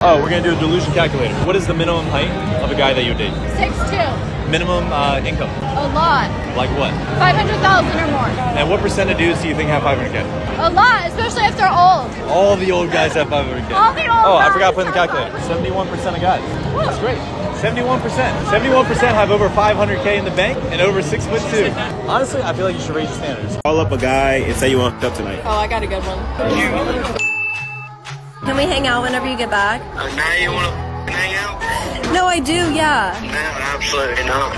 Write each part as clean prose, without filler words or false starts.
Oh, we're gonna do a delusion calculator. What is the minimum height of a guy that you date? 6'2". Minimum income? A lot. Like what? 500,000 or more. And what percent of dudes do you think have 500K? A lot, especially if they're old. All the old guys have 500K. All the old Oh, I guys forgot to put in the have calculator. 500K. 71% of guys. That's great. 71%. 71% have over 500K in the bank and over 6'2". Honestly, I feel like you should raise your standards. Call up a guy and say you want to hook up tonight. Oh, I got a good one. Can we hang out whenever you get back? Now you want to hang out? No, I do, yeah. No, absolutely not.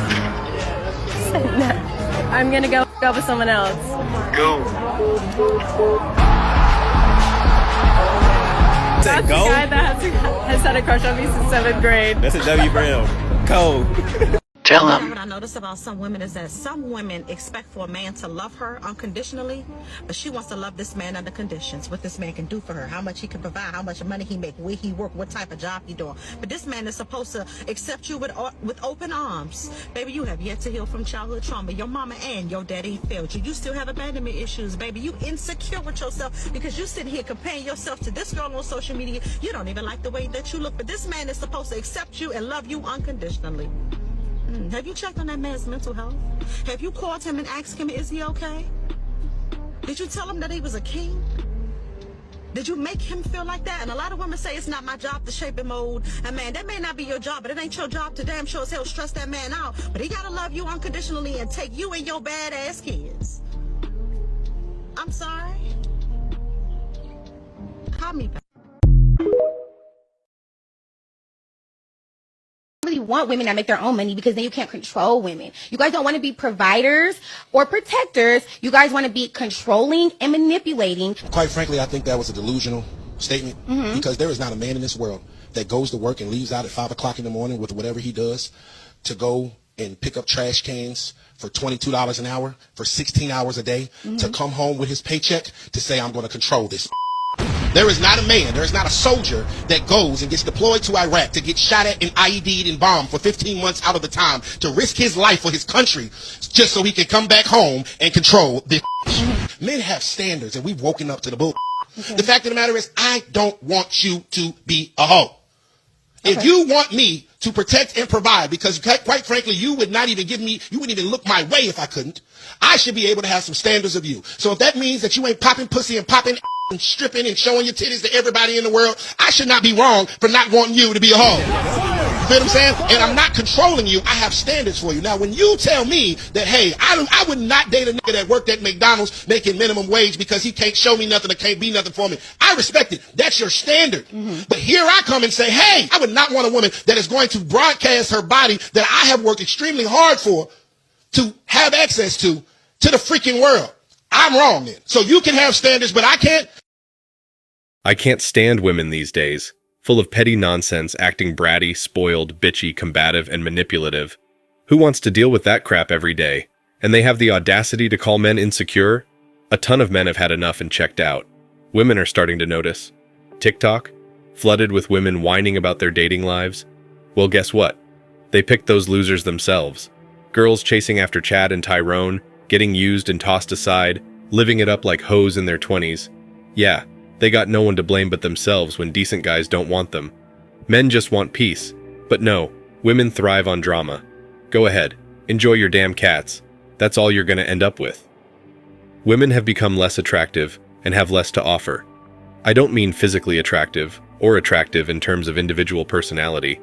No. I'm gonna go with someone else. Go. That's the guy that has had a crush on me since 7th grade. That's a W Brown. Cole. Tell him. What I notice about some women is that some women expect for a man to love her unconditionally, but she wants to love this man under conditions. What this man can do for her, how much he can provide, how much money he make, where he work, what type of job he doing. But this man is supposed to accept you with open arms. Baby, you have yet to heal from childhood trauma. Your mama and your daddy failed you. You still have abandonment issues, baby. You insecure with yourself because you sit here comparing yourself to this girl on social media. You don't even like the way that you look, but this man is supposed to accept you and love you unconditionally. Have you checked on that man's mental health? Have you called him and asked him, is he okay? Did you tell him that he was a king? Did you make him feel like that? And a lot of women say it's not my job to shape and mold a man. That may not be your job, but it ain't your job to damn sure as hell stress that man out. But he gotta love you unconditionally and take you and your badass kids. I'm sorry. Call me back. Really want women that make their own money because then you can't control women. You guys don't want to be providers or protectors. You guys want to be controlling and manipulating. Quite frankly, I think that was a delusional statement because there is not a man in this world that goes to work and leaves out at 5 o'clock in the morning with whatever he does to go and pick up trash cans for $22 an hour for 16 hours a day to come home with his paycheck to say, I'm going to control this. There is not a man, there is not a soldier that goes and gets deployed to Iraq to get shot at and IED'd and bombed for 15 months out of the time to risk his life for his country just so he can come back home and control this. Men have standards and we've woken up to the bull. The fact of the matter is, I don't want you to be a hoe. If you want me to protect and provide, because quite frankly, you would not even you wouldn't even look my way if I couldn't, I should be able to have some standards of you. So if that means that you ain't popping pussy and popping and stripping and showing your titties to everybody in the world, I should not be wrong for not wanting you to be a hoe. You feel what I'm saying? And I'm not controlling you. I have standards for you. Now, when you tell me that, hey, I would not date a nigga that worked at McDonald's making minimum wage because he can't show me nothing or can't be nothing for me, I respect it. That's your standard. But here I come and say, hey, I would not want a woman that is going to broadcast her body that I have worked extremely hard for to have access to the freaking world. I'm wrong then. So you can have standards, but I can't. I can't stand women these days, full of petty nonsense, acting bratty, spoiled, bitchy, combative, and manipulative. Who wants to deal with that crap every day? And they have the audacity to call men insecure? A ton of men have had enough and checked out. Women are starting to notice. TikTok? Flooded with women whining about their dating lives? Well, guess what? They picked those losers themselves. Girls chasing after Chad and Tyrone, getting used and tossed aside, living it up like hoes in their 20s. Yeah. They got no one to blame but themselves when decent guys don't want them. Men just want peace. But no, women thrive on drama. Go ahead, enjoy your damn cats. That's all you're gonna end up with. Women have become less attractive and have less to offer. I don't mean physically attractive or attractive in terms of individual personality.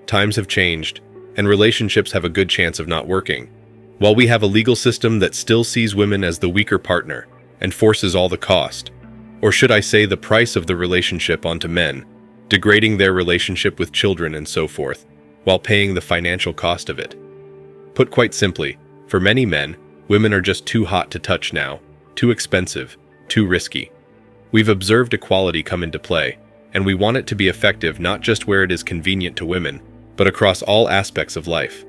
Times have changed, and relationships have a good chance of not working. While we have a legal system that still sees women as the weaker partner and forces all the cost, or should I say the price of the relationship onto men, degrading their relationship with children and so forth, while paying the financial cost of it. Put quite simply, for many men, women are just too hot to touch now, too expensive, too risky. We've observed equality come into play, and we want it to be effective not just where it is convenient to women, but across all aspects of life.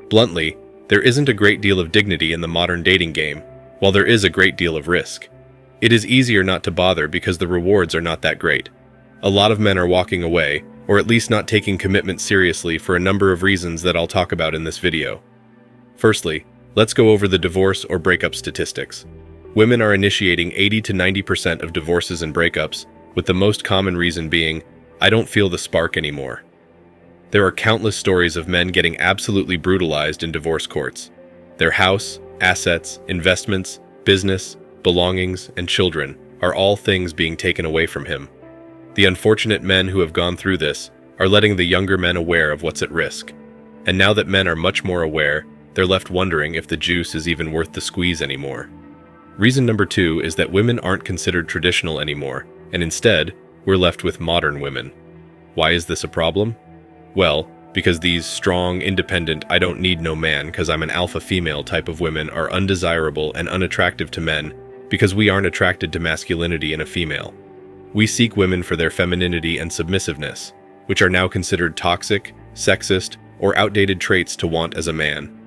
Bluntly, there isn't a great deal of dignity in the modern dating game, while there is a great deal of risk. It is easier not to bother because the rewards are not that great. A lot of men are walking away, or at least not taking commitment seriously for a number of reasons that I'll talk about in this video. Firstly, let's go over the divorce or breakup statistics. Women are initiating 80 to 90% of divorces and breakups, with the most common reason being, I don't feel the spark anymore. There are countless stories of men getting absolutely brutalized in divorce courts. Their house, assets, investments, business, belongings, and children are all things being taken away from him. The unfortunate men who have gone through this are letting the younger men aware of what's at risk. And now that men are much more aware, they're left wondering if the juice is even worth the squeeze anymore. Reason number 2 is that women aren't considered traditional anymore, and instead, we're left with modern women. Why is this a problem? Well, because these strong, independent, I don't need no man because I'm an alpha female type of women are undesirable and unattractive to men because we aren't attracted to masculinity in a female. We seek women for their femininity and submissiveness, which are now considered toxic, sexist, or outdated traits to want as a man.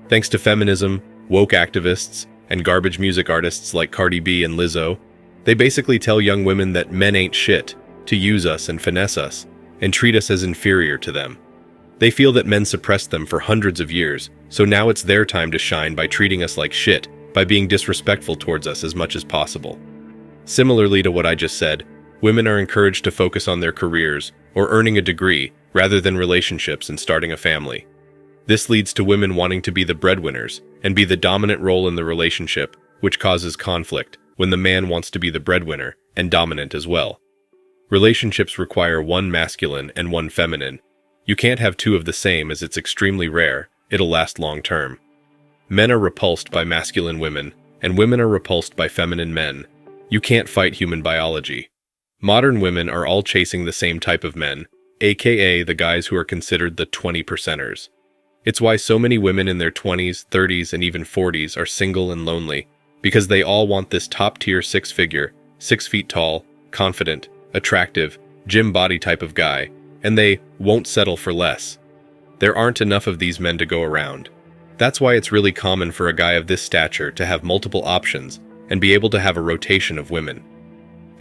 Thanks to feminism, woke activists, and garbage music artists like Cardi B and Lizzo, they basically tell young women that men ain't shit, to use us and finesse us, and treat us as inferior to them. They feel that men suppressed them for hundreds of years, so now it's their time to shine by treating us like shit, by being disrespectful towards us as much as possible. Similarly to what I just said, women are encouraged to focus on their careers or earning a degree rather than relationships and starting a family. This leads to women wanting to be the breadwinners and be the dominant role in the relationship, which causes conflict when the man wants to be the breadwinner and dominant as well. Relationships require one masculine and one feminine. You can't have two of the same as it's extremely rare, it'll last long term. Men are repulsed by masculine women, and women are repulsed by feminine men. You can't fight human biology. Modern women are all chasing the same type of men, aka the guys who are considered the 20%ers. It's why so many women in their 20s, 30s, and even 40s are single and lonely, because they all want this top-tier 6-figure, 6 feet tall, confident, attractive, gym body type of guy, and they won't settle for less. There aren't enough of these men to go around. That's why it's really common for a guy of this stature to have multiple options and be able to have a rotation of women.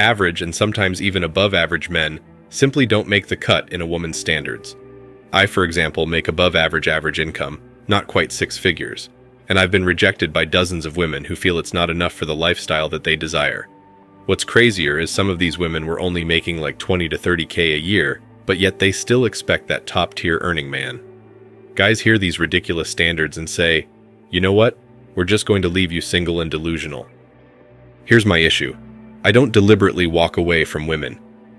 Average and sometimes even above average men simply don't make the cut in a woman's standards. I, for example, make above average income, not quite 6 figures, and I've been rejected by dozens of women who feel it's not enough for the lifestyle that they desire. What's crazier is some of these women were only making like 20 to 30K a year, but yet they still expect that top-tier earning man. Guys hear these ridiculous standards and say, you know what? We're just going to leave you single and delusional. Here's my issue. I don't deliberately walk away from women.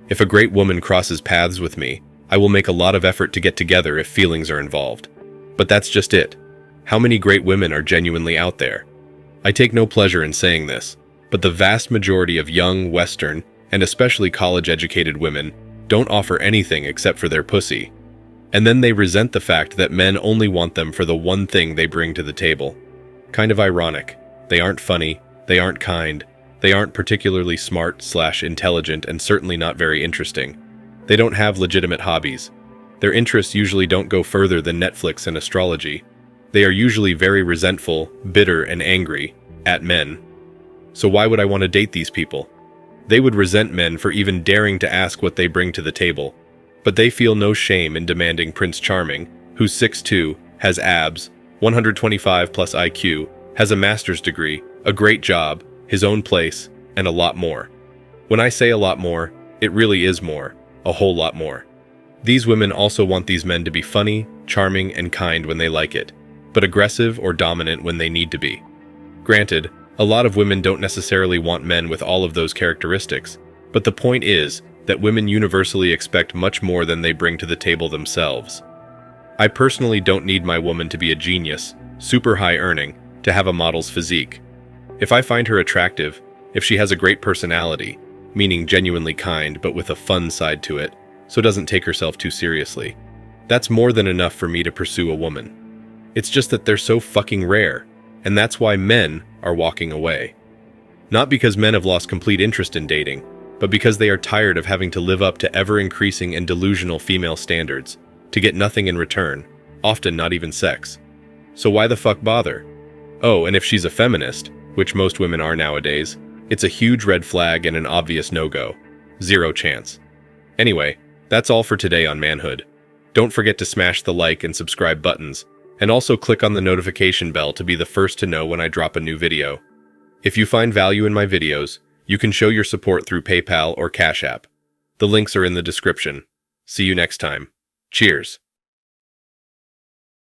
If a great woman crosses paths with me, I will make a lot of effort to get together if feelings are involved. But that's just it. How many great women are genuinely out there? I take no pleasure in saying this, but the vast majority of young, Western, and especially college-educated women don't offer anything except for their pussy. And then they resent the fact that men only want them for the one thing they bring to the table. Kind of ironic. They aren't funny, they aren't kind, they aren't particularly smart/intelligent, and certainly not very interesting. They don't have legitimate hobbies. Their interests usually don't go further than Netflix and astrology. They are usually very resentful, bitter, and angry at men. So why would I want to date these people? They would resent men for even daring to ask what they bring to the table. But they feel no shame in demanding Prince Charming, who's 6'2", has abs, 125 plus IQ, has a master's degree, a great job, his own place, and a lot more. When I say a lot more, it really is more. A whole lot more. These women also want these men to be funny, charming, and kind when they like it, but aggressive or dominant when they need to be. Granted, a lot of women don't necessarily want men with all of those characteristics, but the point is that women universally expect much more than they bring to the table themselves. I personally don't need my woman to be a genius, super high earning, to have a model's physique. If I find her attractive, if she has a great personality, meaning genuinely kind but with a fun side to it, so doesn't take herself too seriously, that's more than enough for me to pursue a woman. It's just that they're so fucking rare, and that's why men are walking away. Not because men have lost complete interest in dating, but because they are tired of having to live up to ever-increasing and delusional female standards, to get nothing in return, often not even sex. So why the fuck bother? Oh, and if she's a feminist, which most women are nowadays, it's a huge red flag and an obvious no-go. Zero chance. Anyway, that's all for today on Manhood. Don't forget to smash the like and subscribe buttons, and also click on the notification bell to be the first to know when I drop a new video. If you find value in my videos, you can show your support through PayPal or Cash App. The links are in the description. See you next time. Cheers.